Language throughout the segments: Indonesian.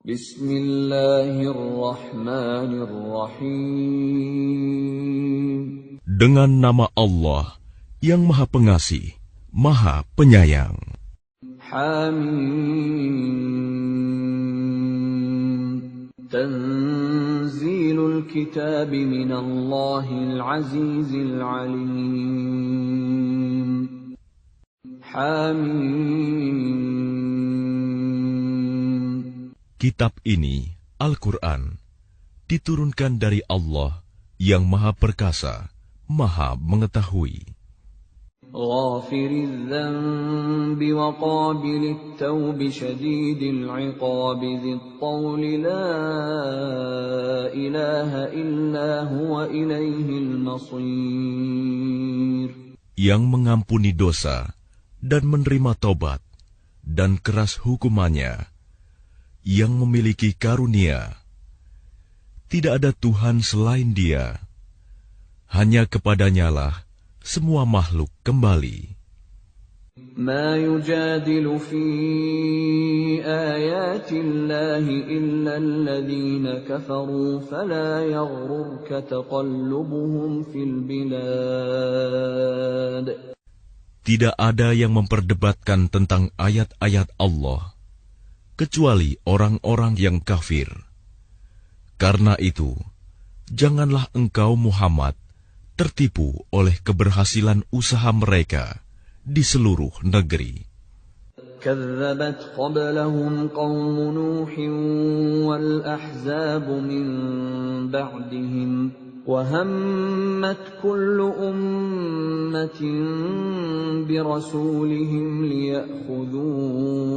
Bismillahirrahmanirrahim. Dengan nama Allah yang Maha Pengasih, Maha Penyayang. Hamim. Tanzilul kitab minallahil azizil alim. Hamim. Kitab ini, Al-Quran, diturunkan dari Allah yang Maha Perkasa, Maha Mengetahui. Ghafiriz dzanbi wa qabilit taubi syadidil iqabi dzit tawli la ilaha illa huwa ilaihil masir. Yang mengampuni dosa dan menerima tobat dan keras hukumannya, yang memiliki karunia. Tidak ada Tuhan selain Dia. Hanya kepadanyalah semua makhluk kembali. Ma yujadilu fi ayatillahi illa alladhina kafaru fala yaghrurka taqallubuhum fil bilad. Tidak ada yang memperdebatkan tentang ayat-ayat Allah kecuali orang-orang yang kafir. Karena itu, janganlah engkau Muhammad tertipu oleh keberhasilan usaha mereka di seluruh negeri. كذبت قبلهم قوم نوح والأحزاب من بعدهم وهمت كل أمة برسولهم ليأخذوه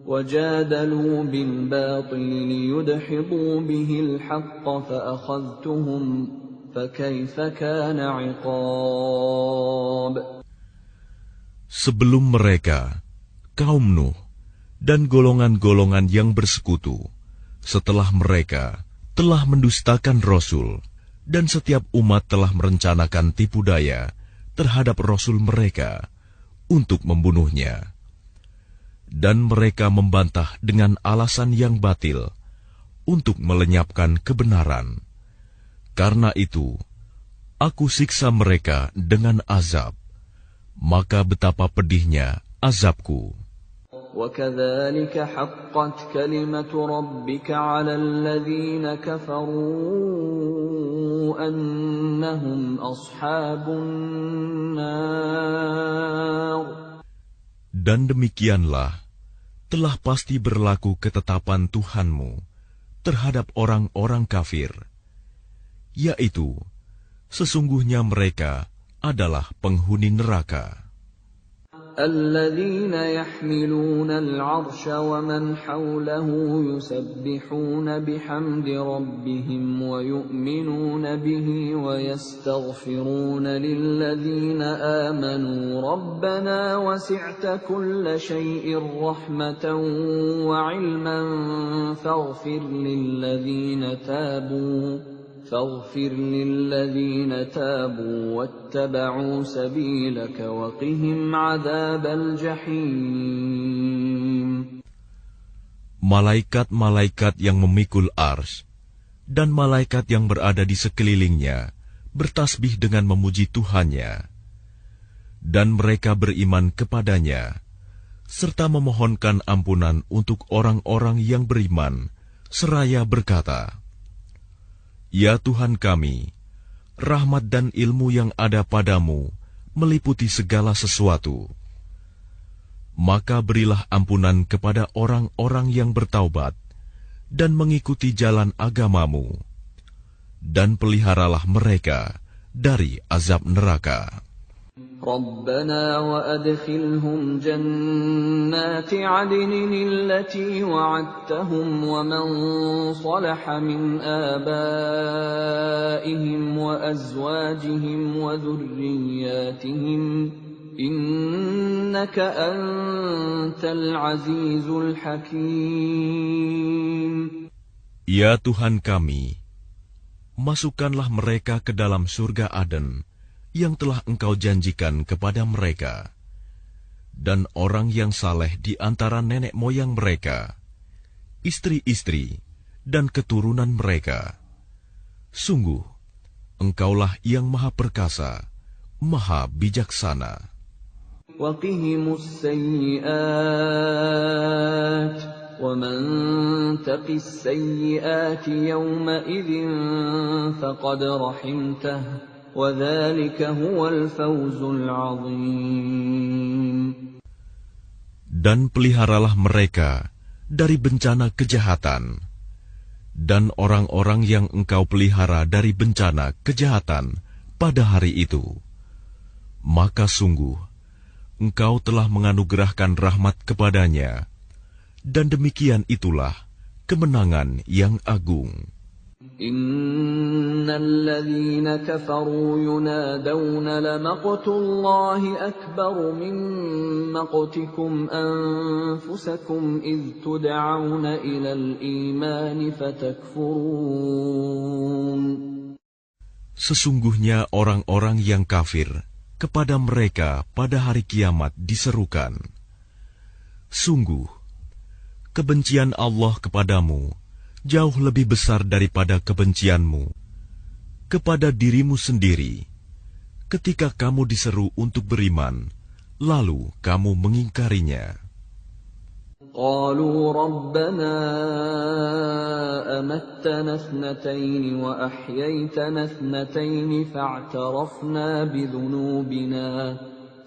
وجادلوا بالباطل ليدحضوا به الحق فأخذتهم فكيف كان عقاب. Sebelum mereka, kaum Nuh dan golongan-golongan yang bersekutu, setelah mereka telah mendustakan Rasul, dan setiap umat telah merencanakan tipu daya terhadap Rasul mereka untuk membunuhnya. Dan mereka membantah dengan alasan yang batil untuk melenyapkan kebenaran. Karena itu, aku siksa mereka dengan azab. Maka betapa pedihnya azabku. وَكَذَلِكَ حَقَّتْ كَلِمَةُ رَبِّكَ عَلَى الَّذِينَ كَفَرُوا أَنَّهُمْ أَصْحَابُ النَّارِ. Dan demikianlah telah pasti berlaku ketetapan Tuhanmu terhadap orang-orang kafir, yaitu sesungguhnya mereka adalah penghuni neraka. الذين يحملون العرش ومن حوله يسبحون بحمد ربهم ويؤمنون به ويستغفرون للذين آمنوا ربنا وسعت كل شيء رحمة وعلما فاغفر للذين تابوا واتبعوا سبيلك وقهم عذاب الجحيم. Malaikat-malaikat yang memikul ars dan malaikat yang berada di sekelilingnya bertasbih dengan memuji Tuhannya, dan mereka beriman kepadanya serta memohonkan ampunan untuk orang-orang yang beriman seraya berkata, Ya Tuhan kami, rahmat dan ilmu yang ada padamu meliputi segala sesuatu. Maka berilah ampunan kepada orang-orang yang bertaubat dan mengikuti jalan agamamu, dan peliharalah mereka dari azab neraka. ربنا وأدخلهم جنات عدن التي وعدتهم ومن صلح من آبائهم وأزواجهم وذرياتهم إنك أنت العزيز الحكيم. Ya Tuhan kami, masukkanlah mereka ke dalam surga Aden yang telah Engkau janjikan kepada mereka, dan orang yang saleh di antara nenek moyang mereka, istri-istri, dan keturunan mereka. Sungguh, Engkaulah yang Maha Perkasa, Maha Bijaksana. وَقِهِمُ السَّيِّئَاتِ وَمَنْ تَقِ السَّيِّئَاتِ يَوْمَئِذٍ فَقَدْ رَحِمْتَهُ وَذَلِكَ هُوَ الْفَوْزُ الْعَظِيمُ. Dan peliharalah mereka dari bencana kejahatan, dan orang-orang yang Engkau pelihara dari bencana kejahatan pada hari itu, maka sungguh Engkau telah menganugerahkan rahmat kepadanya, dan demikian itulah kemenangan yang agung. Innal ladzina kafaru yunadawna lamaqtullahi akbaru min maqtikum anfusakum idh tud'auna ilal imani fatakfurun. Sesungguhnya orang-orang yang kafir, kepada mereka pada hari kiamat diserukan, sungguh, kebencian Allah kepadamu jauh lebih besar daripada kebencianmu kepada dirimu sendiri, ketika kamu diseru untuk beriman, lalu kamu mengingkarinya. قالوا ربنا أمتنا اثنتين وأحييتنا اثنتين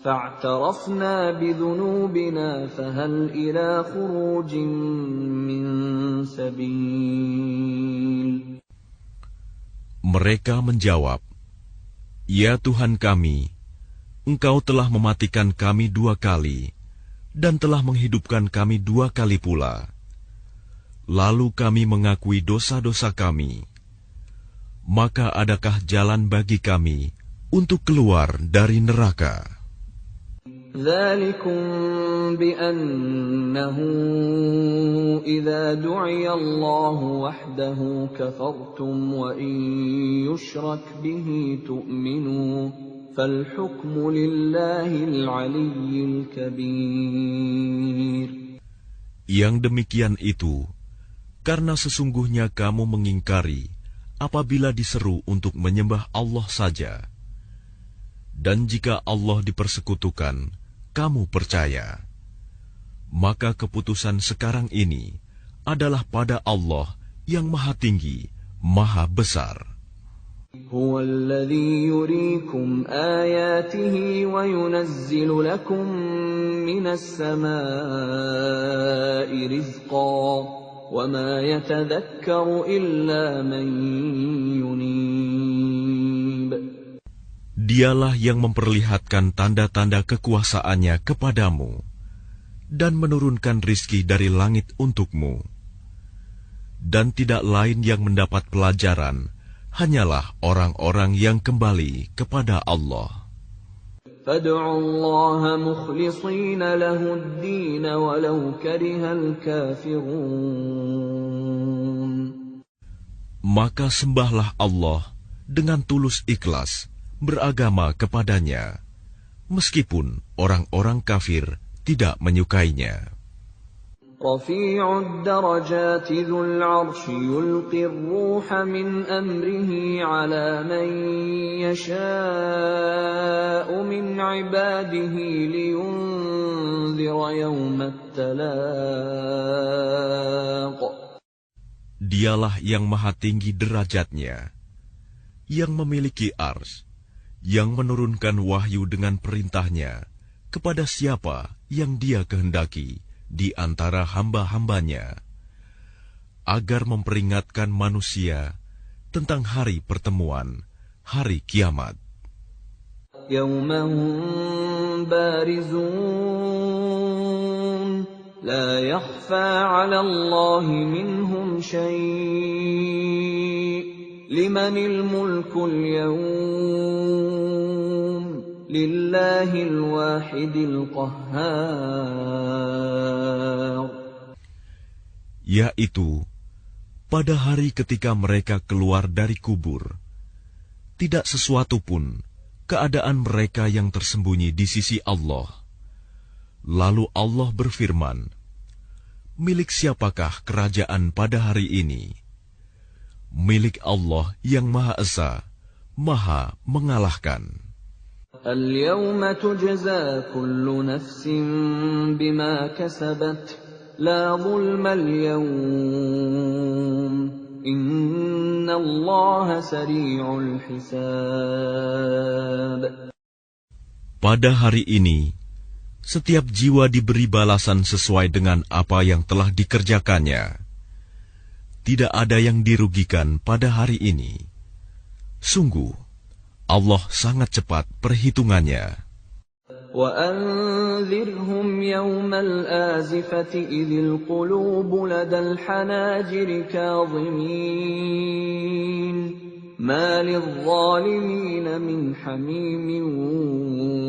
فاعترفنا بذنوبنا فهل إلى خروج من سبيل. Mereka menjawab, Ya Tuhan kami, Engkau telah mematikan kami 2 kali, dan telah menghidupkan kami 2 kali pula. Lalu kami mengakui dosa-dosa kami. Maka adakah jalan bagi kami untuk keluar dari neraka? ذلكم بأنه إذا دعي الله وحده كفرتم وإن يشرك به تؤمنوا فالحكم لله العلي الكبير. Yang demikian itu, karena sesungguhnya kamu mengingkari apabila diseru untuk menyembah Allah saja. Dan jika Allah dipersekutukan, kamu percaya, maka keputusan sekarang ini adalah pada Allah yang Maha Tinggi, Maha Besar. هو الذي يريكم آياته وينزل لكم من السماء رزقا وما يتذكر إلا من ينيب. Dialah yang memperlihatkan tanda-tanda kekuasaannya kepadamu dan menurunkan rizki dari langit untukmu. Dan tidak lain yang mendapat pelajaran hanyalah orang-orang yang kembali kepada Allah. فادعوا الله مخلصين له الدين ولو كره الكافرون. Maka sembahlah Allah dengan tulus ikhlas beragama kepadanya, meskipun orang-orang kafir tidak menyukainya. رفيع الدرجات ذو العرش يلقي الروح من أمره على من يشاء من عباده لينذر يوم التلاق. Dialah yang maha tinggi derajatnya, yang memiliki ars, yang menurunkan wahyu dengan perintahnya kepada siapa yang Dia kehendaki di antara hamba-hambanya, agar memperingatkan manusia tentang hari pertemuan, hari kiamat. Yawmahum barizun, la yakhfa 'ala Allahi minhum syai', limanil mulkul yawm, lillahil wahidil qahhar. Yaitu, pada hari ketika mereka keluar dari kubur, tidak sesuatu pun keadaan mereka yang tersembunyi di sisi Allah. Lalu Allah berfirman, milik siapakah kerajaan pada hari ini? Milik Allah yang Maha Esa, Maha Mengalahkan. اليوم تجزى كل نفس بما كسبت لا ظلم اليوم إن الله سريع الحساب. Pada hari ini, setiap jiwa diberi balasan sesuai dengan apa yang telah dikerjakannya. Tidak ada yang dirugikan pada hari ini. Sungguh, Allah sangat cepat perhitungannya. وَأَنذِرْهُمْ يَوْمَ الْآزِفَةِ إِذِ الْقُلُوبُ لَدَى الْحَنَاجِرِ كَاظِمِينَ مَا لِلظَّالِمِينَ مِنْ حَمِيمٍ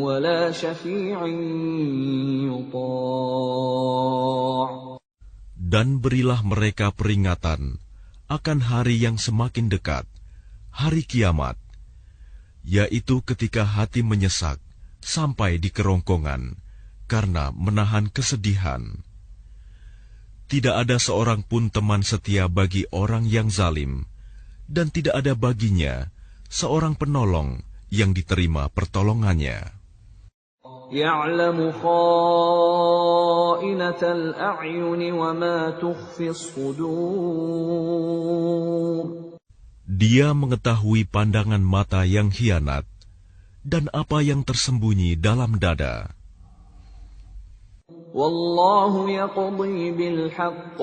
وَلَا شَفِيعٍ يُطَاعُ. Dan berilah mereka peringatan akan hari yang semakin dekat, hari kiamat, yaitu ketika hati menyesak sampai di kerongkongan karena menahan kesedihan. Tidak ada seorang pun teman setia bagi orang yang zalim, dan tidak ada baginya seorang penolong yang diterima pertolongannya. يَعْلَمُ خَائِنَةَ الْأَعْيُنِ وَمَا تُخْفِي الصُّدُورُ. Dia mengetahui pandangan mata yang khianat dan apa yang tersembunyi dalam dada. Wallahu yaqdi bil haqq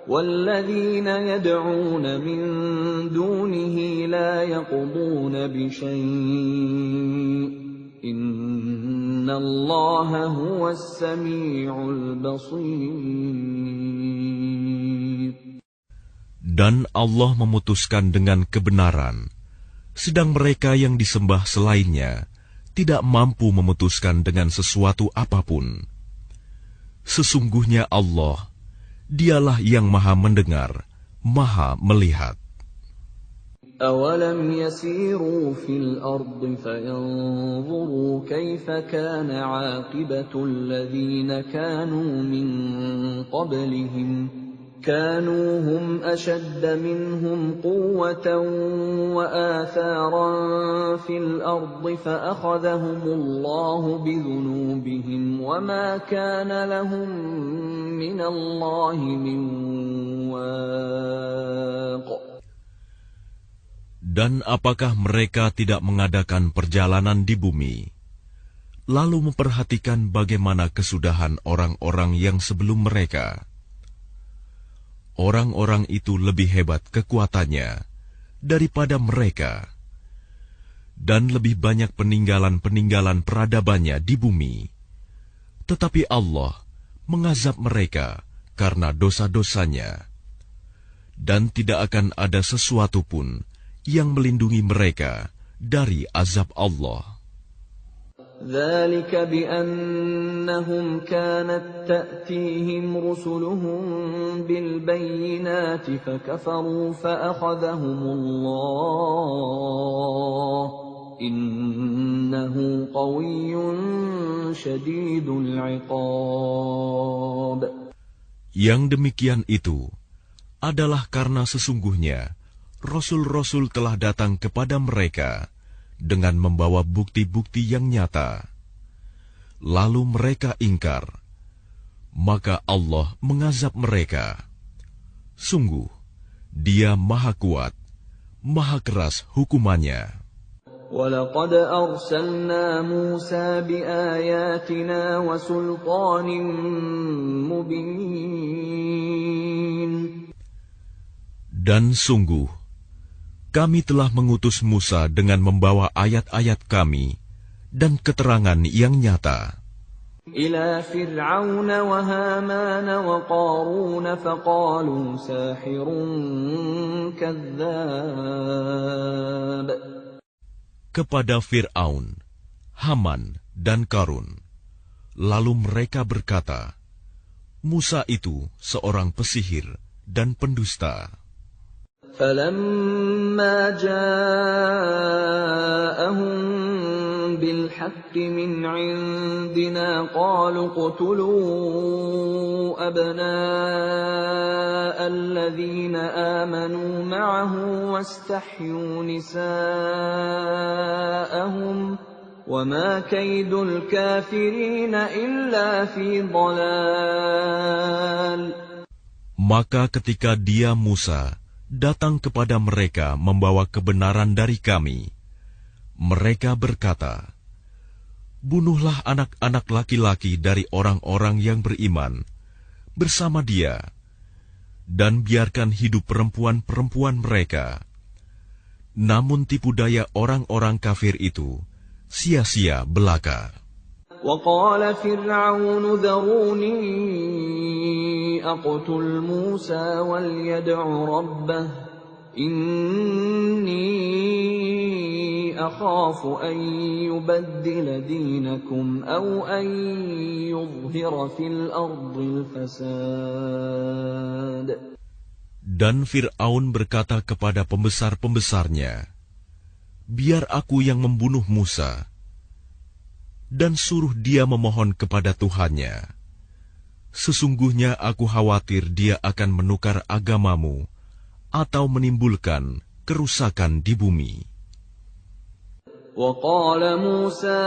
walladzina yad'una min dunihi la yaqduna bi syai'. Innallaha huwas sami'ul basir. Dan Allah memutuskan dengan kebenaran, sedang mereka yang disembah selainnya tidak mampu memutuskan dengan sesuatu apapun. Sesungguhnya Allah, Dialah yang Maha Mendengar, Maha Melihat. أَوَلَمْ يَسِيرُوا فِي الْأَرْضِ فَيَنظُرُوا كَيْفَ كَانَ عَاقِبَةُ الَّذِينَ كَانُوا مِنْ قَبْلِهِمْ كَانُوا هُمْ أَشَدَّ مِنْهُمْ قُوَّةً وَآثَارًا فِي الْأَرْضِ فَأَخَذَهُمُ اللَّهُ بِذُنُوبِهِمْ وَمَا كَانَ لَهُمْ مِنَ اللَّهِ مِنْ وَاقٍ. Dan apakah mereka tidak mengadakan perjalanan di bumi, lalu memperhatikan bagaimana kesudahan orang-orang yang sebelum mereka? Orang-orang itu lebih hebat kekuatannya daripada mereka, dan lebih banyak peninggalan-peninggalan peradabannya di bumi. Tetapi Allah mengazab mereka karena dosa-dosanya, dan tidak akan ada sesuatu pun yang melindungi mereka dari azab Allah. ذَلِكَ بِأَنَّهُمْ كَانَتْ تَأْتِيهِمْ رُسُلُهُم بِالْبَيِّنَاتِ فَكَفَرُوا فَأَخَذَهُمُ اللَّهُ إِنَّهُ قَوِيٌّ شَدِيدُ الْعِقَابِ. Yang demikian itu adalah karena sesungguhnya Rasul-Rasul telah datang kepada mereka dengan membawa bukti-bukti yang nyata. Lalu mereka ingkar, maka Allah mengazab mereka. Sungguh, Dia Maha Kuat, Maha Keras hukumannya. وَلَقَدْ أَرْسَلْنَا مُوسَى بِآيَاتِنَا وَسُلْطَانٍ مُبِينٍ. Dan sungguh, kami telah mengutus Musa dengan membawa ayat-ayat kami dan keterangan yang nyata. إِلَى فِرْعَوْنَ وَهَامَانَ وَقَارُونَ فَقَالُوا سَاحِرٌ كَذَّابٌ. Kepada Fir'aun, Haman, dan Karun. Lalu mereka berkata, Musa itu seorang pesihir dan pendusta. فَلَمَّا جَاءَهُم بالحق من عندنا قالوا اقتلوا أبناء الذين آمنوا معه واستحيوا نساءهم وما كيد الكافرين إلا في ضلال. Maka ketika dia Musa datang kepada mereka membawa kebenaran dari kami, mereka berkata, "Bunuhlah anak-anak laki-laki dari orang-orang yang beriman bersama dia, dan biarkan hidup perempuan-perempuan mereka." Namun tipu daya orang-orang kafir itu sia-sia belaka. وقال فرعون ذروني أقتل موسى وليدع ربه إني أخاف أن يبدل دينكم أو أن يظهر في الأرض الفساد. Dan Fir'aun berkata kepada pembesar-pembesarnya, "Biar aku yang membunuh Musa, dan suruh dia memohon kepada Tuhannya. Sesungguhnya aku khawatir dia akan menukar agamamu atau menimbulkan kerusakan di bumi." وقال موسى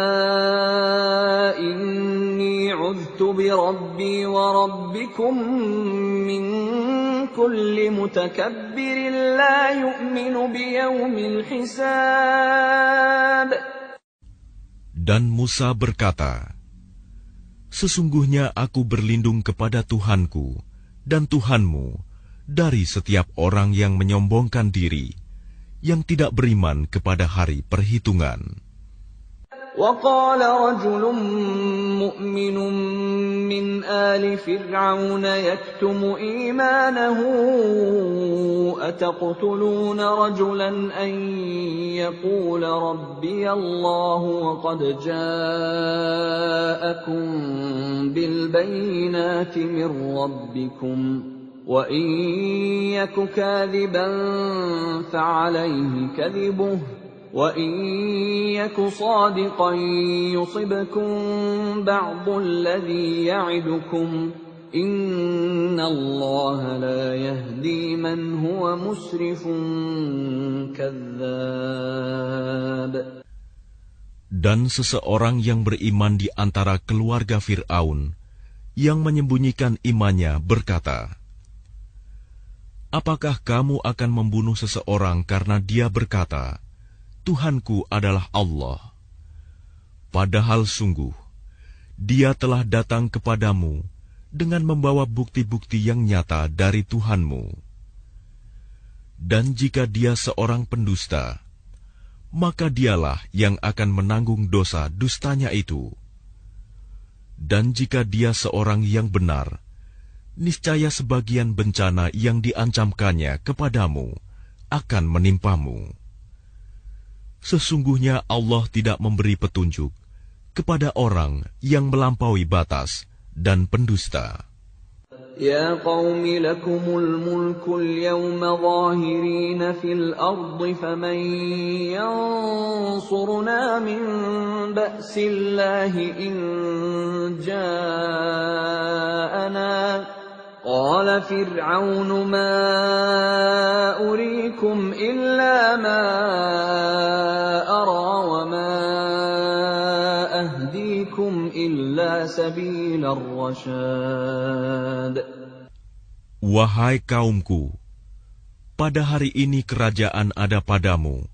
إني عذت بربي وربكم من كل متكبر لا يؤمن بيوم الحساب. Dan Musa berkata, "Sesungguhnya aku berlindung kepada Tuhanku dan Tuhanmu dari setiap orang yang menyombongkan diri, yang tidak beriman kepada hari perhitungan." وقال رجل مؤمن من آل فرعون يكتم إيمانه أتقتلون رجلا أن يقول ربي الله وقد جاءكم بالبينات من ربكم وإن يك كاذبا فعليه كذبه وَإِنْ يَكُ صَادِقًا يُصِبْكُمْ بَعْضُ الَّذِي يَعِدُكُمْ إِنَّ اللَّهَ لَا يَهْدِي مَنْ هُوَ مُسْرِفٌ كَذَّابٌ. Dan seseorang yang beriman di antara keluarga Fir'aun yang menyembunyikan imannya berkata, "Apakah kamu akan membunuh seseorang karena dia berkata, Tuhanku adalah Allah? Padahal sungguh, dia telah datang kepadamu dengan membawa bukti-bukti yang nyata dari Tuhanmu. Dan jika dia seorang pendusta, maka dialah yang akan menanggung dosa dustanya itu. Dan jika dia seorang yang benar, niscaya sebagian bencana yang diancamkannya kepadamu akan menimpamu. Sesungguhnya Allah tidak memberi petunjuk kepada orang yang melampaui batas dan pendusta." Ya qaumi lakumul mulkul yawma zahirina fil ardi faman yansuruna min ba'sillahi in ja'ana. قال فرعون ما أريكم إلا ما أرى وما أهديكم إلا سبيل الرشاد. Wahai kaumku, pada hari ini kerajaan ada padamu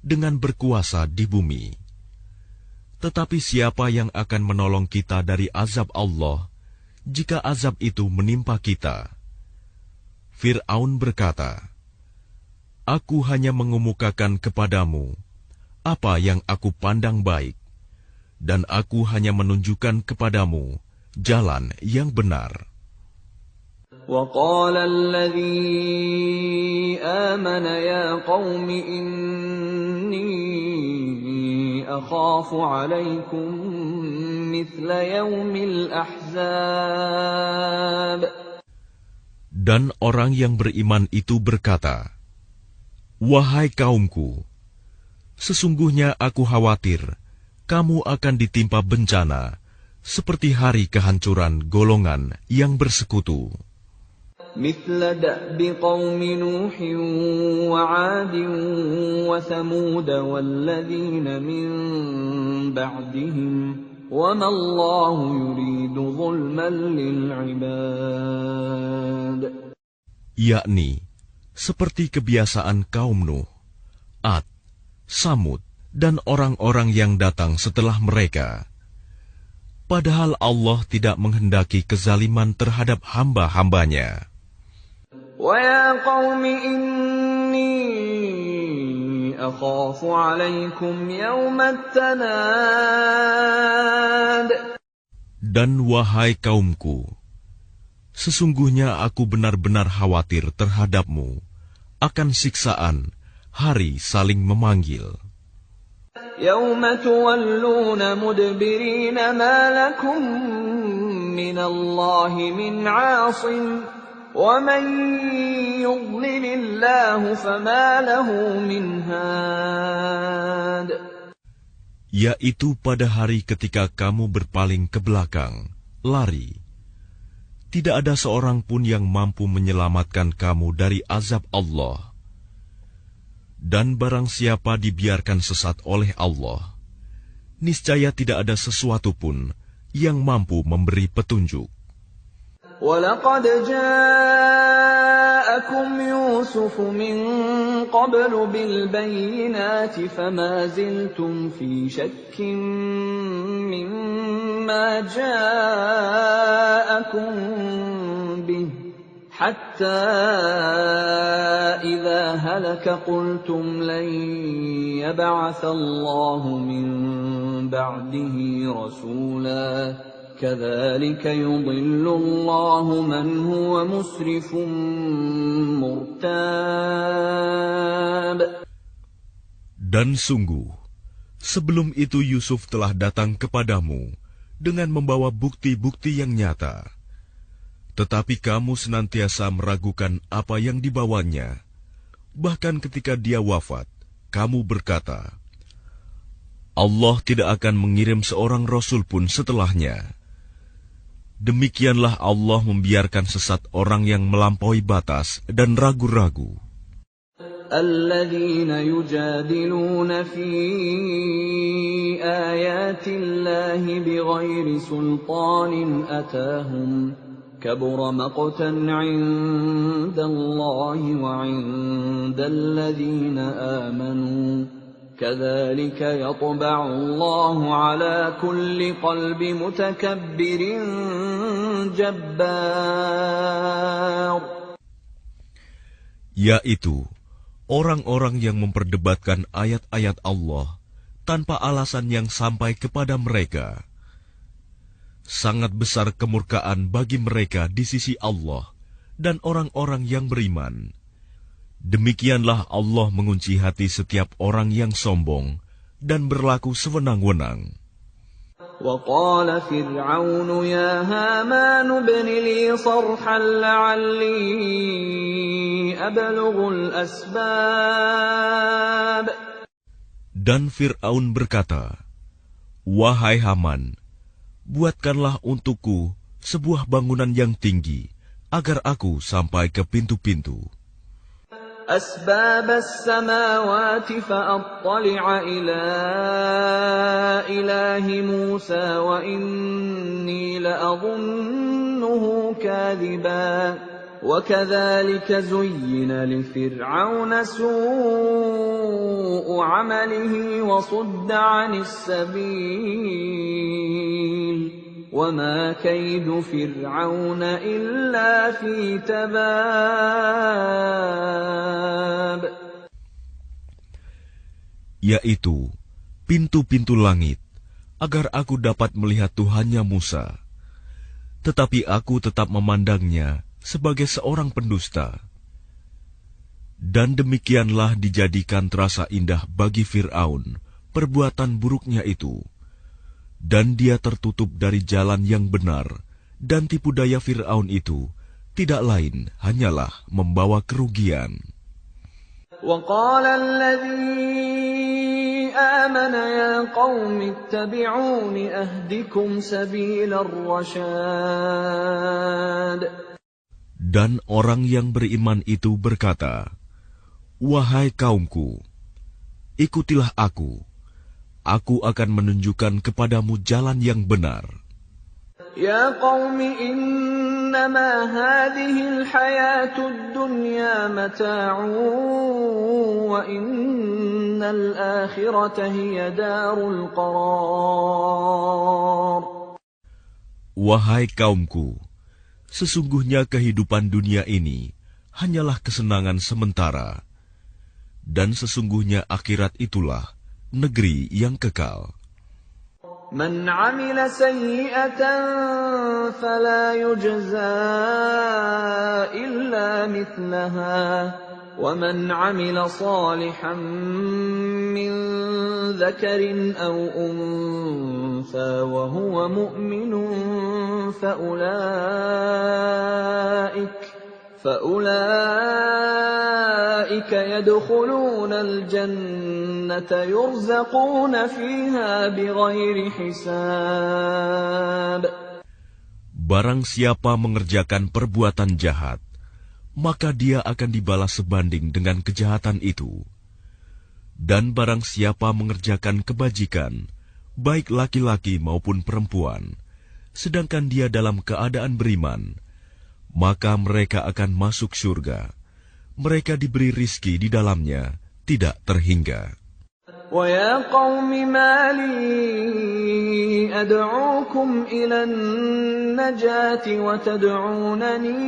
dengan berkuasa di bumi. Tetapi siapa yang akan menolong kita dari azab Allah jika azab itu menimpa kita? Fir'aun berkata, "Aku hanya mengemukakan kepadamu apa yang aku pandang baik, dan aku hanya menunjukkan kepadamu jalan yang benar." وقال الذي آمن يا قوم إني أخاف عليكم مثل يوم الأحزاب. Dan orang yang beriman itu berkata, "Wahai kaumku, sesungguhnya aku khawatir kamu akan ditimpa bencana, seperti hari kehancuran golongan yang bersekutu. مثل دأب قوم نوح وعاد وثمود والذين من بعدهم وما الله يريد ظلما للعباد. Yakni seperti kebiasaan kaum Nuh, Ad, Samud, dan orang-orang yang datang setelah mereka. Padahal Allah tidak menghendaki kezaliman terhadap hamba-hambanya. وَيَا قَوْمِ إِنِّي أَخَافُ عَلَيْكُمْ يَوْمَ التَّنَادِ. Dan wahai kaumku, sesungguhnya aku benar-benar khawatir terhadapmu akan siksaan hari saling memanggil. يَوْمَ تُوَلُّونَ مُدْبِرِينَ مَا لَكُمْ مِنَ اللَّهِ مِنْ عَاصِمٍ وَمَنْ يُضْلِلِ اللَّهُ فَمَا لَهُ مِنْ هَادٍ. Yaitu pada hari ketika kamu berpaling ke belakang, lari. Tidak ada seorang pun yang mampu menyelamatkan kamu dari azab Allah. Dan barang siapa dibiarkan sesat oleh Allah, niscaya tidak ada sesuatu pun yang mampu memberi petunjuk. وَلَقَدْ جَاءَكُمْ يُوسُفُ مِنْ قَبْلُ بِالْبَيِّنَاتِ فَمَا زِلْتُمْ فِي شَكٍّ مِّمَّا جَاءَكُمْ بِهِ حَتَّى إِذَا هَلَكَ قُلْتُمْ لَنْ يَبْعَثَ اللَّهُ مِنْ بَعْدِهِ رَسُولًا كَذَلِكَ يُضِلُّ اللَّهُ مَنْ هُوَ مُسْرِفٌ مُرْتَابٌ. Dan sungguh, sebelum itu Yusuf telah datang kepadamu dengan membawa bukti-bukti yang nyata. Tetapi kamu senantiasa meragukan apa yang dibawanya. Bahkan ketika dia wafat, kamu berkata, Allah tidak akan mengirim seorang rasul pun setelahnya. Demikianlah Allah membiarkan sesat orang yang melampaui batas dan ragu-ragu. الَّذِينَ يُجَادِلُونَ فِي آيَاتِ اللَّهِ بِغَيْرِ سُلْطَانٍ أَتَاهُمْ كَبُرَ مَقْتًا عِندَ اللَّهِ وَعِندَ الَّذِينَ آمَنُوا كَذَلِكَ يَطْبَعُ اللَّهُ عَلَى كُلِّ قَلْبِ مُتَكَبِّرٍ جَبَّارٍ. Yaitu orang-orang yang memperdebatkan ayat-ayat Allah tanpa alasan yang sampai kepada mereka. Sangat besar kemurkaan bagi mereka di sisi Allah dan orang-orang yang beriman. Demikianlah Allah mengunci hati setiap orang yang sombong dan berlaku sewenang-wenang. وَقَالَ فِرْعَوْنُ يَا هَامَانُ ابْنِ لِي صَرْحًا لَعَلِّي أَبْلُغُ الْأَسْبَابَ. Dan Fir'aun berkata, Wahai Haman, buatkanlah untukku sebuah bangunan yang tinggi, agar aku sampai ke pintu-pintu. أَسْبَابَ السَّمَاوَاتِ فَأَطَّلِعَ إِلَى إِلَٰهِ مُوسَىٰ وَإِنِّي لَأَظُنُّهُ كَاذِبًا وَكَذَلِكَ زُيِّنَ لِفِرْعَوْنَ سُوءُ عَمَلِهِ وَصُدَّ عَنِ السَّبِيلِ وَمَا كَيْدُ فِرْعَوْنَ إِلَّا فِي تَبَابٍ. Yaitu pintu-pintu langit, agar aku dapat melihat Tuhannya Musa. Tetapi aku tetap memandangnya sebagai seorang pendusta. Dan demikianlah dijadikan terasa indah bagi Fir'aun perbuatan buruknya itu. Dan dia tertutup dari jalan yang benar, dan tipu daya Fir'aun itu tidak lain hanyalah membawa kerugian. وقال الذي آمن يا قوم اتبعون أهدكم سبيل الرشاد. Dan orang yang beriman itu berkata, "Wahai kaumku, ikutilah aku. Aku akan menunjukkan kepadamu jalan yang benar." Ya qaumi innama hadhihi al-hayatud dunya mata'un wa innal akhirata hiya darul qarar. Wahai kaumku, sesungguhnya kehidupan dunia ini hanyalah kesenangan sementara, dan sesungguhnya akhirat itulah negeri yang kekal. Man 'amila sayyi'atan fala yujza illa mithlaha wa man 'amila salihan min dhakarin aw untha wa huwa mu'minun فأولئك يدخلون الجنة يرزقون فيها بغير حساب. Barang siapa mengerjakan perbuatan jahat, maka dia akan dibalas sebanding dengan kejahatan itu. Dan barang siapa mengerjakan kebajikan, baik laki-laki maupun perempuan, sedangkan dia dalam keadaan beriman, maka mereka akan masuk surga. Mereka diberi rizki di dalamnya, tidak terhingga. وَيَا قَوْمِ مَا لِي أَدْعُوكُمْ إِلَى النَّجَاةِ وَتَدْعُونَنِي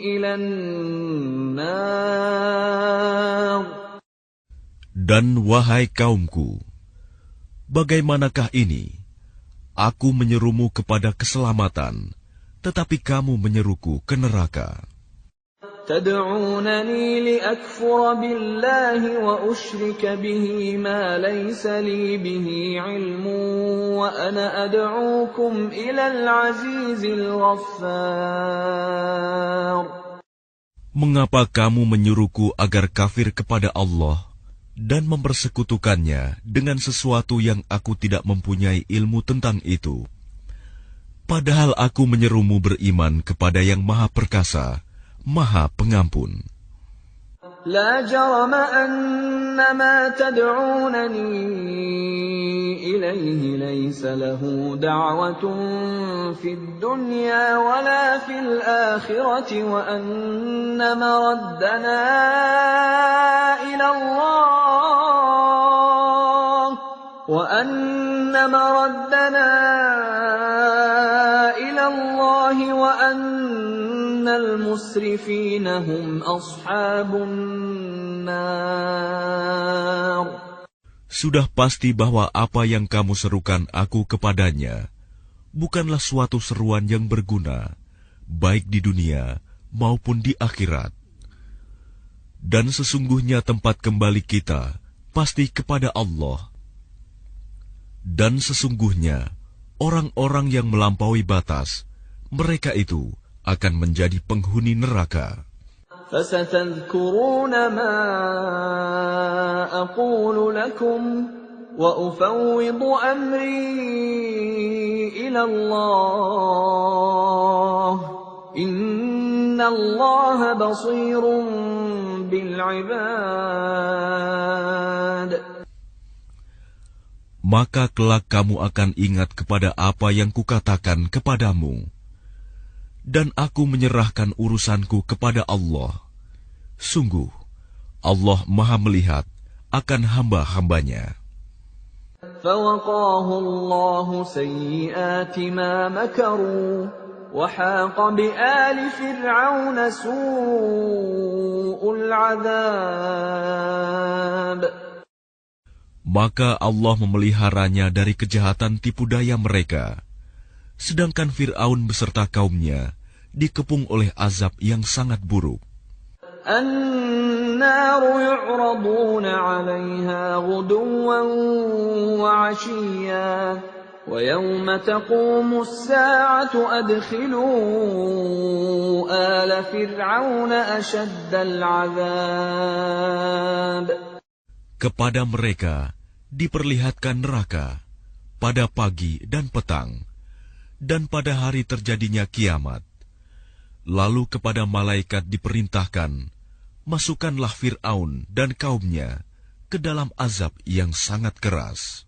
إِلَى النَّارِ. Dan wahai kaumku, bagaimanakah ini? Aku menyerumu kepada keselamatan, tetapi kamu menyeruku ke neraka. تدعونني لأكفر بالله وأشرك به ما ليس لي به علم وأنا أدعوكم إلى العزيز الغفار. Mengapa kamu menyuruhku agar kafir kepada Allah dan mempersekutukannya dengan sesuatu yang aku tidak mempunyai ilmu tentang itu? Padahal aku menyerumu beriman kepada yang Maha Perkasa, Maha Pengampun. لا جرم أن ما تدعونني إليه ليس له دعوة في الدنيا ولا في الآخرة وأن مردنا إلى الله وأن المسرفين هم أصحاب النار. Sudah pasti bahwa apa yang kamu serukan aku kepadanya bukanlah suatu seruan yang berguna, baik di dunia maupun di akhirat. Dan sesungguhnya tempat kembali kita pasti kepada Allah. Dan sesungguhnya orang-orang yang melampaui batas, mereka itu akan menjadi penghuni neraka. فستذكرون ما أقول لكم وأفوض أمري إلى الله إن الله بصير بالعباد. Maka kelak kamu akan ingat kepada apa yang kukatakan kepadamu. Dan aku menyerahkan urusanku kepada Allah. Sungguh, Allah Maha melihat akan hamba-hambanya. فَوَقَاهُ اللَّهُ سَيِّئَاتِ مَا مَكَرُوا وَحَاقَ بِآلِ فِرْعَوْنَ سُوءُ الْعَذَابِ. Maka Allah memeliharanya dari kejahatan tipu daya mereka. Sedangkan Fir'aun beserta kaumnya dikepung oleh azab yang sangat buruk. النَّارُ يُعْرَضُونَ عَلَيْهَا غُدُوًّا وَعَشِيًّا وَيَوْمَ تَقُومُ السَّاعَةُ أَدْخِلُوا آلَ فِرْعَوْنَ أَشَدَّ الْعَذَابِ. Kepada mereka diperlihatkan neraka pada pagi dan petang, dan pada hari terjadinya kiamat. Lalu kepada malaikat diperintahkan, masukkanlah Fir'aun dan kaumnya ke dalam azab yang sangat keras.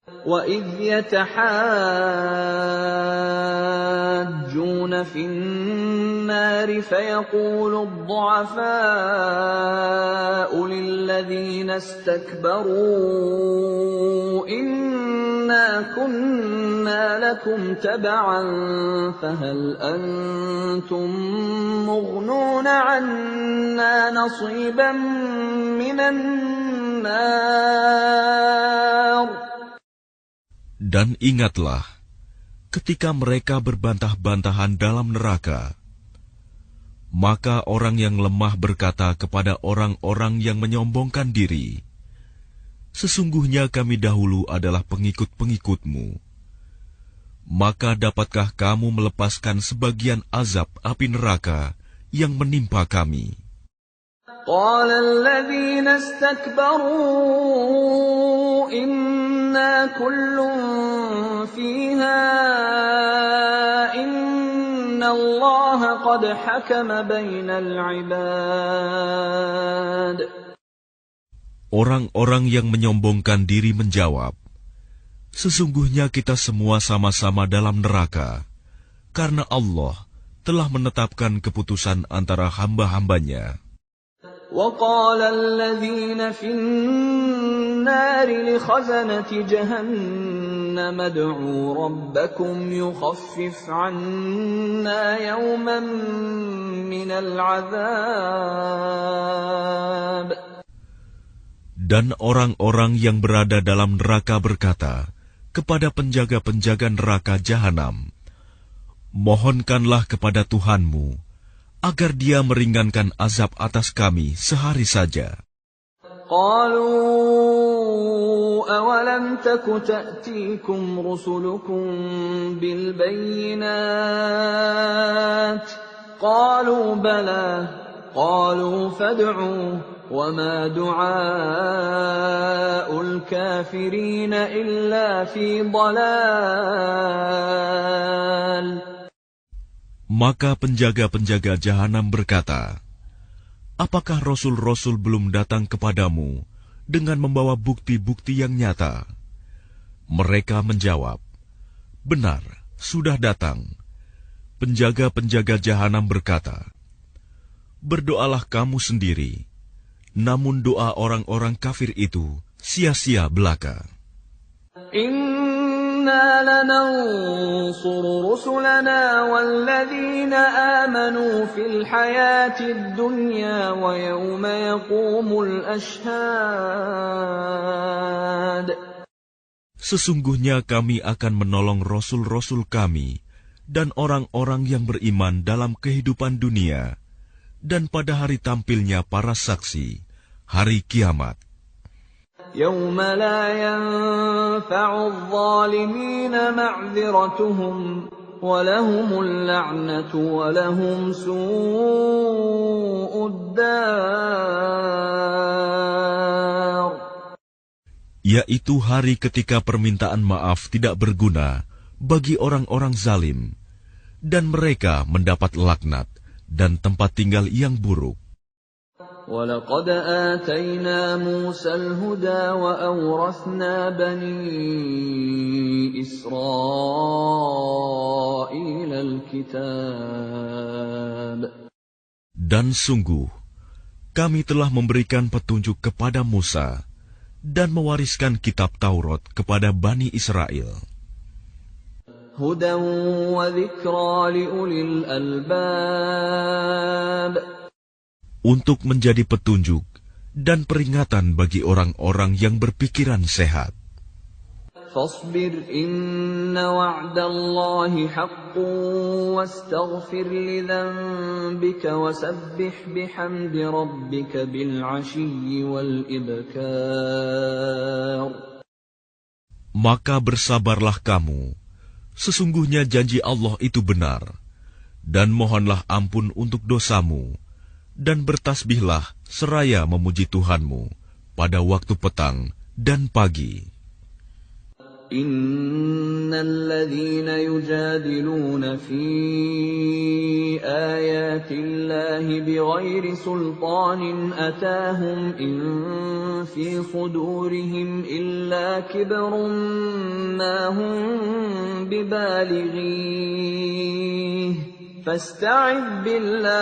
وَإِذْ يَتَحَاجُّونَ فِي النَّارِ فَيَقُولُ الضُّعَفَاءُ لِلَّذِينَ اسْتَكْبَرُوا إِنَّا كُنَّا لَكُمْ تَبَعًا فَهَلْ أَنْتُمْ مُغْنُونَ عَنَّا نَصِيبًا مِنَ النَّارِ. Dan ingatlah, ketika mereka berbantah-bantahan dalam neraka, maka orang yang lemah berkata kepada orang-orang yang menyombongkan diri, sesungguhnya kami dahulu adalah pengikut-pengikutmu. Maka dapatkah kamu melepaskan sebagian azab api neraka yang menimpa kami? قال الذين استكبروا إنا كل فيها إن الله قد حكم بين العباد. Orang-orang yang menyombongkan diri menjawab, sesungguhnya kita semua sama-sama dalam neraka, karena Allah telah menetapkan keputusan antara hamba-hambanya. وقال الذين في النار لخزنة جهنم ادعوا ربكم يخفف عنا يوما من العذاب. Dan orang-orang yang berada dalam neraka berkata kepada penjaga-penjaga neraka jahanam, mohonkanlah kepada Tuhanmu agar dia meringankan azab atas kami sehari saja. قالوا أولم تك تأتيكم رسلكم بالبينات قالوا بلى قالوا فادعوا وما دعاء الكافرين إلا في ضلال. Maka penjaga-penjaga jahanam berkata, apakah rasul-rasul belum datang kepadamu dengan membawa bukti-bukti yang nyata? Mereka menjawab, benar, sudah datang. Penjaga-penjaga jahanam berkata, berdoalah kamu sendiri, namun doa orang-orang kafir itu sia-sia belaka. إِنَّا لَنَنصُرُ رُسُلَنَا وَالَّذِينَ آمَنُوا فِي الْحَيَاةِ الدُّنْيَا وَيَوْمَ يَقُومُ الْأَشْهَادُ. Sesungguhnya kami akan menolong rasul-rasul kami dan orang-orang yang beriman dalam kehidupan dunia dan pada hari tampilnya para saksi, hari kiamat. يَوْمَ لَا يَنفَعُ الظَّالِمِينَ مَعْذِرَتُهُمْ وَلَهُمُ اللَّعْنَةُ وَلَهُمْ سُوءُ الدَّارِ. Yaitu hari ketika permintaan maaf tidak berguna bagi orang-orang zalim, dan mereka mendapat laknat dan tempat tinggal yang buruk. وَلَقَدْ آتَيْنَا مُوسَى الْهُدَى وَأَوْرَثْنَا بَنِي إِسْرَائِيلَ الْكِتَابَ. Dan sungguh, kami telah memberikan petunjuk kepada Musa dan mewariskan kitab Taurat kepada Bani Israel. هُدًى وَذِكْرَى لِأُولِي الْأَلْبَابِ. Untuk menjadi petunjuk dan peringatan bagi orang-orang yang berpikiran sehat. فاصبر إن وعد الله حق واستغفر لذنبك وسبح بحمد ربك بالعشي والإبكار. Maka bersabarlah kamu, sesungguhnya janji Allah itu benar, dan mohonlah ampun untuk dosamu, dan bertasbihlah seraya memuji Tuhanmu pada waktu petang dan pagi. Innalladzina yujadiluna fi ayatillahi bighairi sultanin atahum in fi sudurihim illa kibrun ma hum bibalighi fasta'idh billah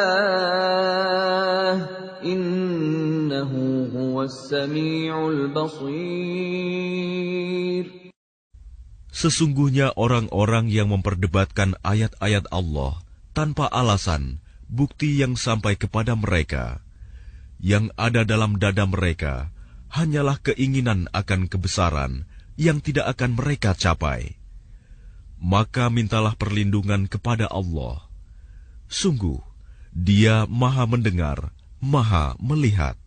innahu huwas sami'ul basir. Sesungguhnya orang-orang yang memperdebatkan ayat-ayat Allah tanpa alasan, bukti yang sampai kepada mereka, yang ada dalam dada mereka hanyalah keinginan akan kebesaran yang tidak akan mereka capai. Maka mintalah perlindungan kepada Allah. Sungguh, Dia Maha Mendengar, Maha Melihat.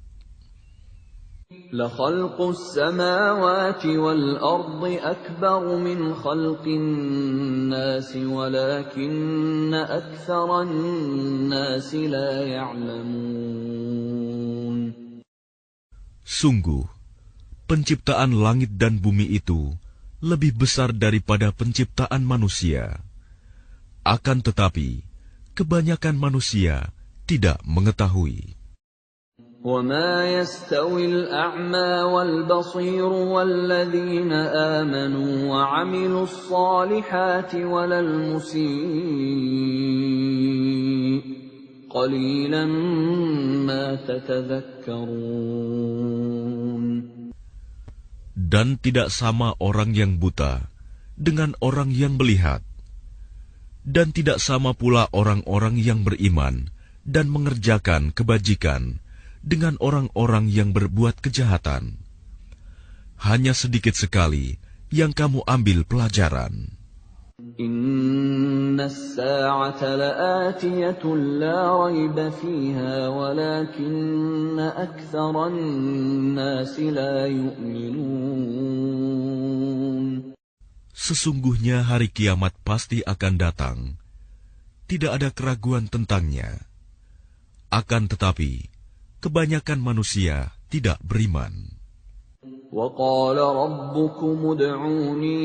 لَخَلْقُ السَّمَاوَاتِ وَالْأَرْضِ أَكْبَرُ مِنْ خَلْقِ النَّاسِ وَلَكِنَّ أَكْثَرَ النَّاسِ لَا يَعْلَمُونَ. Sungguh, penciptaan langit dan bumi itu lebih besar daripada penciptaan manusia. Akan tetapi, kebanyakan manusia tidak mengetahui. وَمَا يَسْتَوِي الْأَعْمَى وَالْبَصِيرُ وَالَّذِينَ آمَنُوا وَعَمِلُوا الصَّالِحَاتِ وَلَا الْمُسِيءُ قَلِيلًا مَا تَتَذَكَّرُونَ. Dan tidak sama orang yang buta dengan orang yang melihat, dan tidak sama pula orang-orang yang beriman dan mengerjakan kebajikan dengan orang-orang yang berbuat kejahatan. Hanya sedikit sekali yang kamu ambil pelajaran. Inna as-sa'ata la'atiyatun la rayba fiha walakinna aktharan nasi la yu'minun. Sesungguhnya hari kiamat pasti akan datang. Tidak ada keraguan tentangnya. Akan tetapi, kebanyakan manusia tidak beriman. وَقَالَ رَبُّكُمُ ادْعُونِي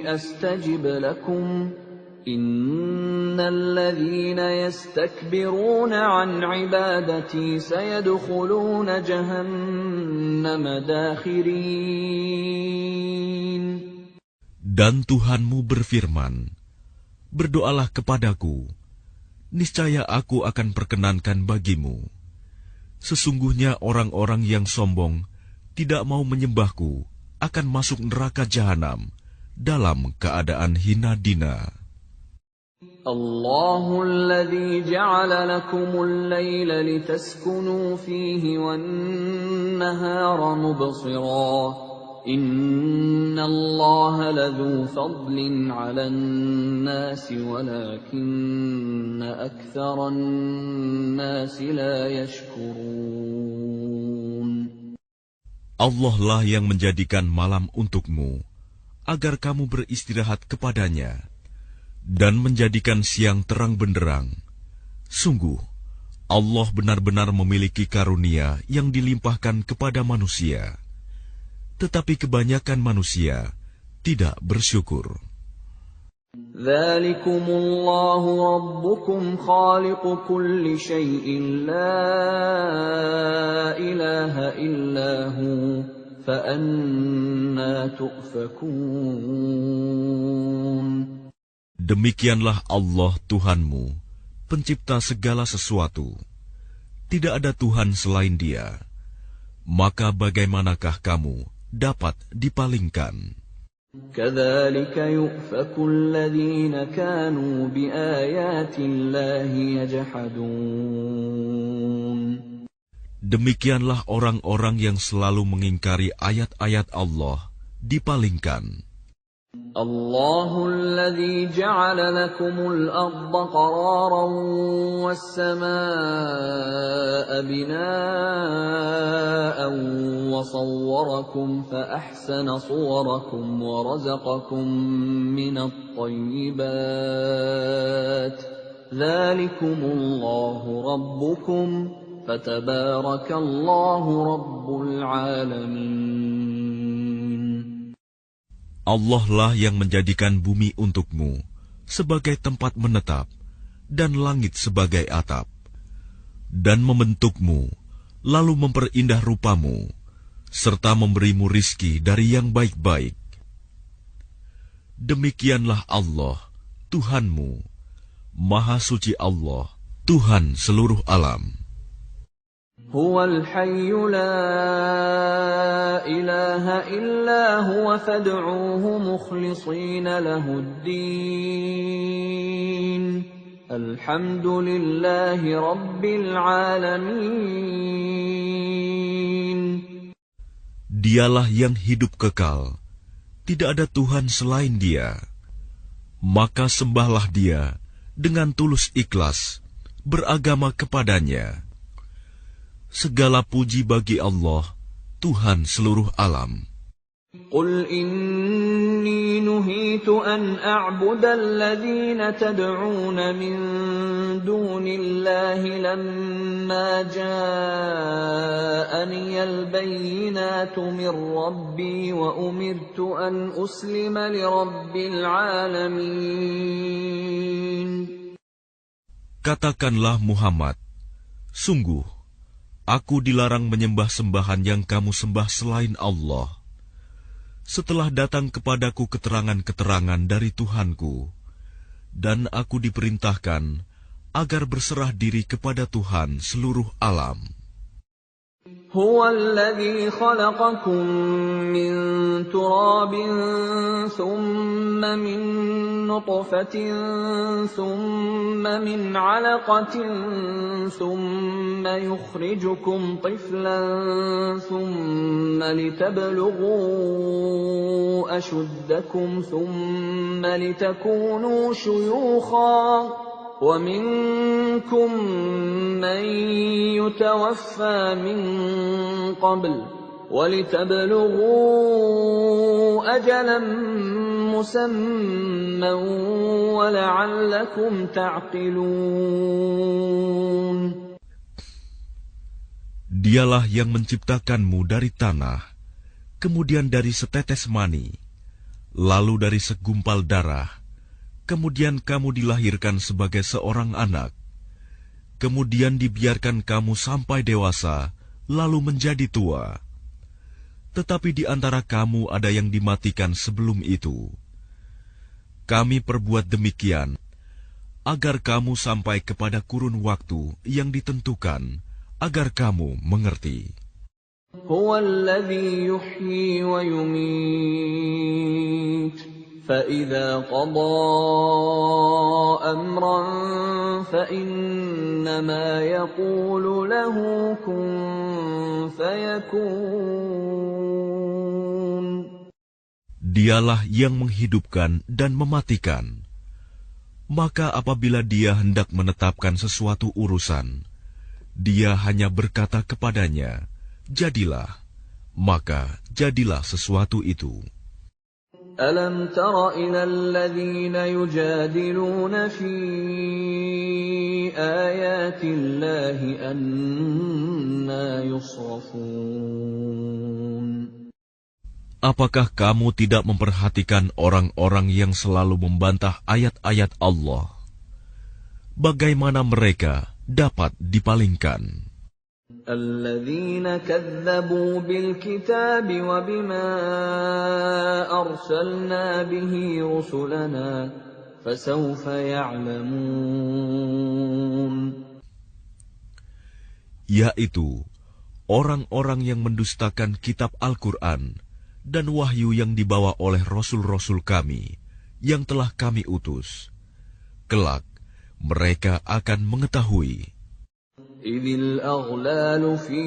أَسْتَجِبْ لَكُمْ إِنَّ الَّذِينَ يَسْتَكْبِرُونَ عَنْ عِبَادَتِي سَيَدْخُلُونَ جَهَنَّمَ دَاخِرِينَ. Dan Tuhanmu berfirman, berdoalah kepadaku, niscaya aku akan perkenankan bagimu. Sesungguhnya orang-orang yang sombong tidak mau menyembahku akan masuk neraka jahanam dalam keadaan hina dina. Allahul ladzi ja'ala lakumul laila litaskunu fihi wan nahara mubsira. Innallaha ladzu fadlin 'alan nasi walakinna aktsaran nasi la yashkurun. Allah lah yang menjadikan malam untukmu, agar kamu beristirahat kepadanya, dan menjadikan siang terang benderang. Sungguh, Allah benar-benar memiliki karunia yang dilimpahkan kepada manusia. Tetapi kebanyakan manusia tidak bersyukur. Dzalikumullahu rabbukum khaliqu kulli syai'in la ilaha illahu fa anna tu'fakun. Demikianlah Allah Tuhanmu, pencipta segala sesuatu. Tidak ada Tuhan selain Dia. Maka bagaimanakah kamu dapat dipalingkan? Kadzalika yu'faku alladhina kanu biayati Allahi yajhadun. Demikianlah orang-orang yang selalu mengingkari ayat-ayat Allah dipalingkan. الله الذي جعل لكم الأرض قرارا والسماء بناء وصوركم فأحسن صوركم ورزقكم من الطيبات ذلكم الله ربكم فتبارك الله رب العالمين. Allah lah yang menjadikan bumi untukmu sebagai tempat menetap dan langit sebagai atap, dan membentukmu, lalu memperindah rupamu, serta memberimu rizki dari yang baik-baik. Demikianlah Allah, Tuhanmu, Maha Suci Allah, Tuhan seluruh alam. هو الحي لا إله إلا هو فادعوه مخلصين له الدين الحمد لله رب العالمين. Dialah yang hidup kekal, tidak ada Tuhan selain Dia. Maka sembahlah Dia dengan tulus ikhlas, beragama kepadanya. Segala puji bagi Allah, Tuhan seluruh alam. قل إني نهيت أن أعبد الذين تدعون من دون الله لما جاءني البينات من ربي وأمرت أن أسلم لرب العالمين. Katakanlah Muhammad, sungguh, aku dilarang menyembah sembahan yang kamu sembah selain Allah. Setelah datang kepadaku keterangan-keterangan dari Tuhanku, dan aku diperintahkan agar berserah diri kepada Tuhan seluruh alam. هو الذي خلقكم من تراب ثم من نطفة ثم من علقة ثم يخرجكم طفلا ثم لتبلغوا أشدكم ثم لتكونوا شيوخا ومنكم من يتوفى من قبل ولتبلغوا أجلا مسمى ولعلكم تعقلون. Dialah yang menciptakanmu dari tanah, kemudian dari setetes mani, lalu dari segumpal darah, kemudian kamu dilahirkan sebagai seorang anak, kemudian dibiarkan kamu sampai dewasa, lalu menjadi tua. Tetapi di antara kamu ada yang dimatikan sebelum itu. Kami perbuat demikian, agar kamu sampai kepada kurun waktu yang ditentukan, agar kamu mengerti. هو الذي يحيي ويميت فإذا قضى أمرا فإنما يقول له كن فيكون. Dialah yang menghidupkan dan mematikan. Maka apabila Dia hendak menetapkan sesuatu urusan, Dia hanya berkata kepadanya, jadilah, maka jadilah sesuatu itu. أَلَمْ تَرَ إِلَى الَّذِينَ يُجَادِلُونَ فِي آيَاتِ اللَّهِ أَنَّىٰ يُصْرَفُونَ. Apakah kamu tidak memperhatikan orang-orang yang selalu membantah ayat-ayat Allah? Bagaimana mereka dapat dipalingkan? الذين كذبوا بالكتاب وبما أرسلنا به رسلنا فسوف يعلمون. Yaitu orang-orang yang mendustakan kitab Al-Quran dan wahyu yang dibawa oleh rasul-rasul kami yang telah kami utus. Kelak mereka akan mengetahui. إذ الأغلال في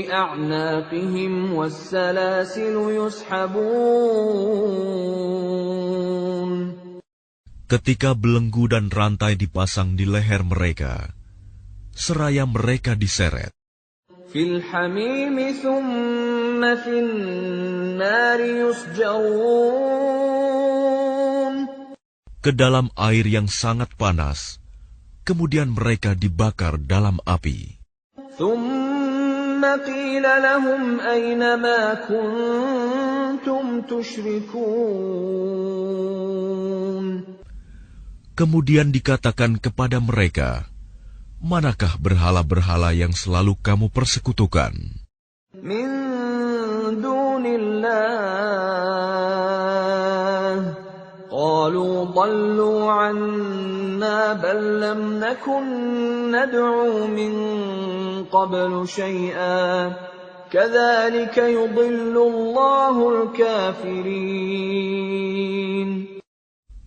أعناقهم والسلاسل يسحبون. Ketika belenggu dan rantai dipasang di leher mereka, seraya mereka diseret في الحميم ثم في النار يسجرون. ke dalam air yang sangat panas, kemudian mereka dibakar dalam api. ثم قيل لهم أين ما كنتم تشركون. Kemudian dikatakan kepada mereka, manakah berhala-berhala yang selalu kamu persekutukan? من دون الله قالوا ضلوا عنا بل لم نكن ندعو من قبل شيئا كذلك يضل الله الكافرين.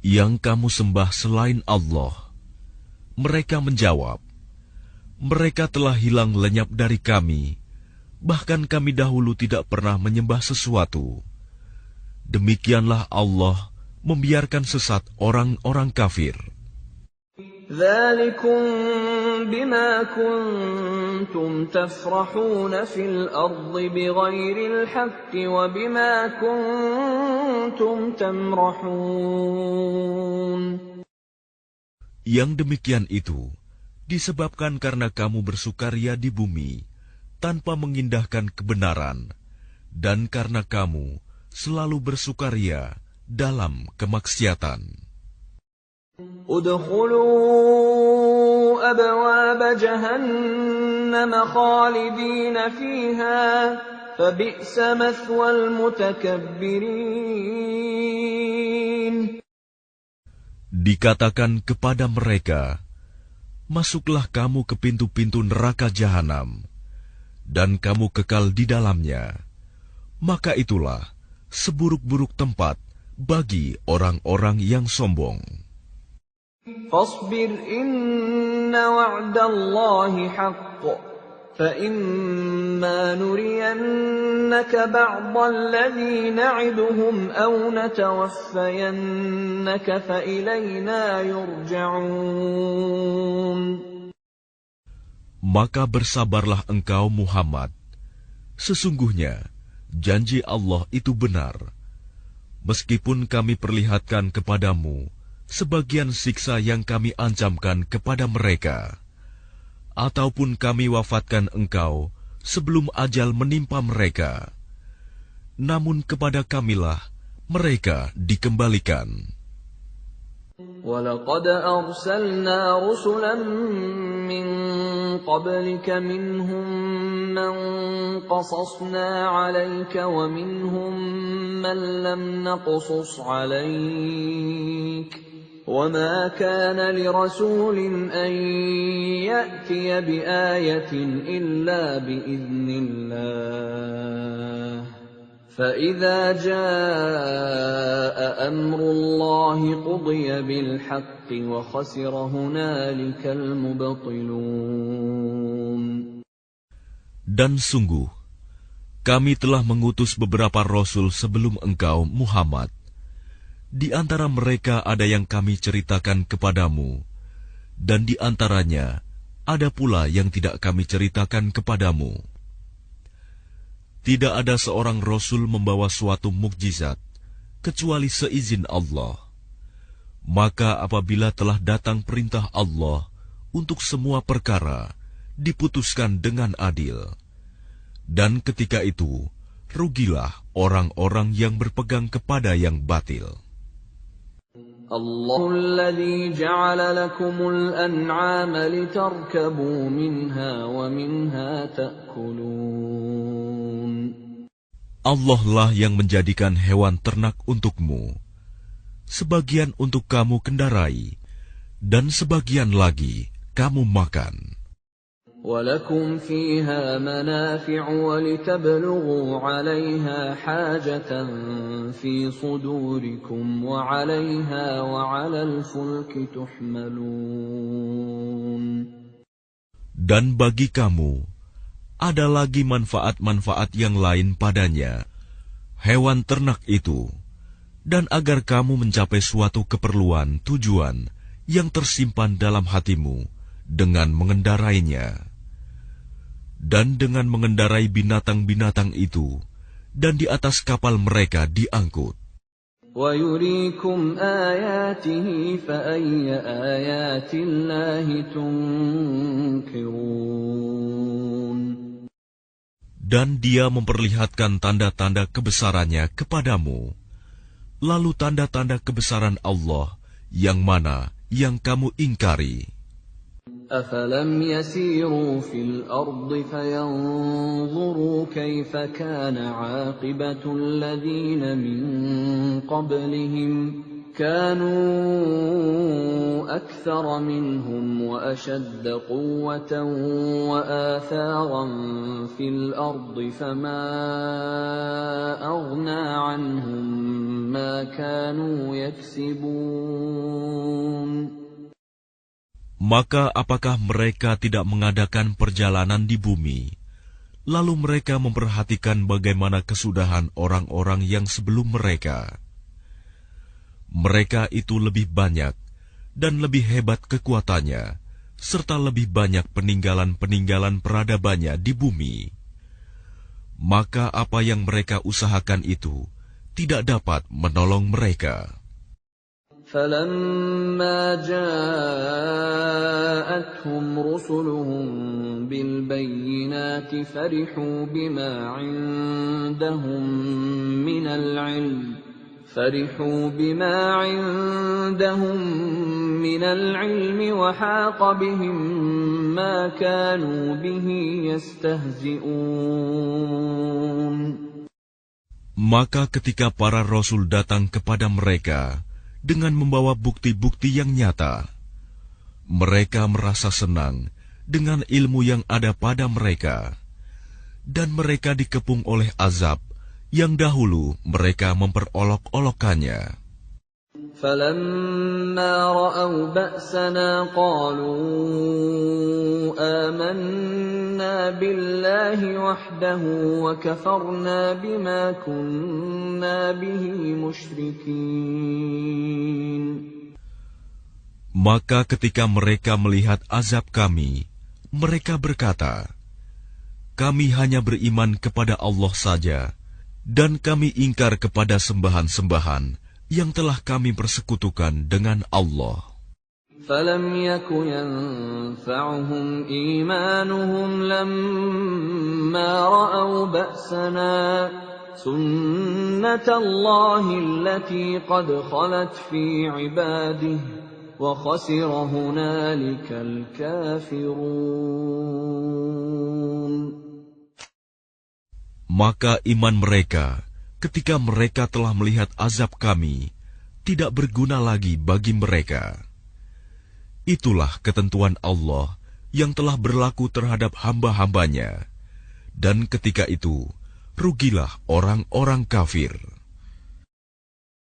Yang kamu sembah selain Allah. Mereka menjawab, mereka telah hilang lenyap dari kami, bahkan kami dahulu tidak pernah menyembah sesuatu. Demikianlah Allah membiarkan sesat orang-orang kafir. ذلكم بما كنتم تفرحون في الأرض بغير الحق وبما كنتم تمرحون. Yang demikian itu disebabkan karena kamu bersukaria di bumi tanpa mengindahkan kebenaran, dan karena kamu selalu bersukaria dalam kemaksiatan. ادخلوا أبواب جهنم خالدين فيها فبئس مثوى المتكبرين. Dikatakan kepada mereka, masuklah kamu ke pintu-pintu neraka jahanam, dan kamu kekal di dalamnya. Maka itulah seburuk-buruk tempat bagi orang-orang yang sombong. فاصبر إن وعد الله حق فإما نرينك بعض الذي نعدهم أو نتوفينك فإلينا يرجعون. Maka bersabarlah engkau Muhammad. Sesungguhnya janji Allah itu benar. Meskipun kami perlihatkan kepadamu sebagian siksa yang kami ancamkan kepada mereka, ataupun kami wafatkan engkau sebelum ajal menimpa mereka, namun kepada kamilah mereka dikembalikan. وَلَقَدْ أَرْسَلْنَا رُسُلًا مِّن قَبْلِكَ مِنْهُم مَّن قَصَصْنَا عَلَيْكَ وَمِنْهُم مَّن لَّمْ نَقْصُصْ عَلَيْكَ وَمَا كَانَ لِرَسُولٍ أَن يَأْتِيَ بِآيَةٍ إِلَّا بِإِذْنِ اللَّهِ فَإِذَا جَاءَ أَمْرُ اللَّهِ قُضِيَ بِالْحَقِّ وَخَسِرَ هُنَالِكَ الْمُبْطِلُونَ. Dan sungguh, kami telah mengutus beberapa rasul sebelum engkau, Muhammad. Di antara mereka ada yang kami ceritakan kepadamu, dan di antaranya ada pula yang tidak kami ceritakan kepadamu. Tidak ada seorang rasul membawa suatu mukjizat kecuali seizin Allah. Maka apabila telah datang perintah Allah untuk semua perkara, diputuskan dengan adil. Dan ketika itu, rugilah orang-orang yang berpegang kepada yang batil. الله الذي جعل لكم الأنعام لتركبوا منها ومنها تأكلون. Allah lah yang menjadikan hewan ternak untukmu, sebagian untuk kamu kendarai, dan sebagian lagi kamu makan. وَلَكُمْ فِيهَا مَنَافِعُ وَلِتَبْلُغُوا عَلَيْهَا حَاجَةً فِي صُدُورِكُمْ وَعَلَيْهَا وَعَلَى الْفُلْكِ تُحْمَلُونَ. Dan bagi kamu, ada lagi manfaat-manfaat yang lain padanya, hewan ternak itu, dan agar kamu mencapai suatu keperluan tujuan yang tersimpan dalam hatimu dengan mengendarainya. Dan dengan mengendarai binatang-binatang itu, dan di atas kapal mereka diangkut. وَيُرِيكُمْ آيَاتِهِ فَأَيَّ آيَاتِ اللَّهِ تُنْكِرُونَ. Dan dia memperlihatkan tanda-tanda kebesarannya kepadamu. Lalu tanda-tanda kebesaran Allah yang mana yang kamu ingkari? أَفَلَمْ يَسِيرُوا فِي الْأَرْضِ فَيَنْظُرُوا كَيْفَ كَانَ عَاقِبَةُ الَّذِينَ مِنْ قَبْلِهِمْ كَانُوا أَكْثَرَ مِنْهُمْ وَأَشَدَّ قُوَّةً وَآثَارًا فِي الْأَرْضِ فَمَا أَغْنَى عَنْهُمْ مَا كَانُوا يَكْسِبُونَ. Maka apakah mereka tidak mengadakan perjalanan di bumi, lalu mereka memperhatikan bagaimana kesudahan orang-orang yang sebelum mereka? Mereka itu lebih banyak dan lebih hebat kekuatannya, serta lebih banyak peninggalan-peninggalan peradabannya di bumi. Maka apa yang mereka usahakan itu tidak dapat menolong mereka. فَلَمَّا جَاءَتْهُمْ رُسُلُهُم بِالْبَيِّنَاتِ فَرِحُوا بِمَا عِندَهُم مِّنَ الْعِلْمِ وَحَاقَ بِهِم مَّا كَانُوا بِهِ يَسْتَهْزِئُونَ. Maka ketika para rasul datang kepada mereka dengan membawa bukti-bukti yang nyata, mereka merasa senang dengan ilmu yang ada pada mereka, dan mereka dikepung oleh azab yang dahulu mereka memperolok-olokkannya. فَلَمَّا رَأَوْا بَأْسَنَا قَالُوا آمَنَّا بِاللَّهِ وَحْدَهُ وَكَفَرْنَا بِمَا كُنَّا بِهِ مُشْرِكِينَ. Maka ketika mereka melihat azab kami, mereka berkata, kami hanya beriman kepada Allah saja, dan kami ingkar kepada sembahan-sembahan yang telah kami persekutukan dengan Allah. فَلَمْ يَكُ يَنفَعُهُمْ إِيمَانُهُمْ لَمَّا رَأَوْا بَأْسَنَا سُنَّةَ اللَّهِ الَّتِي قَدْ خَلَتْ فِي عِبَادِهِ وَخَسِرَ هُنَالِكَ الْكَافِرُونَ. Maka iman mereka ketika mereka telah melihat azab kami tidak berguna lagi bagi mereka. Itulah ketentuan Allah yang telah berlaku terhadap hamba-hambanya, dan ketika itu rugilah orang-orang kafir.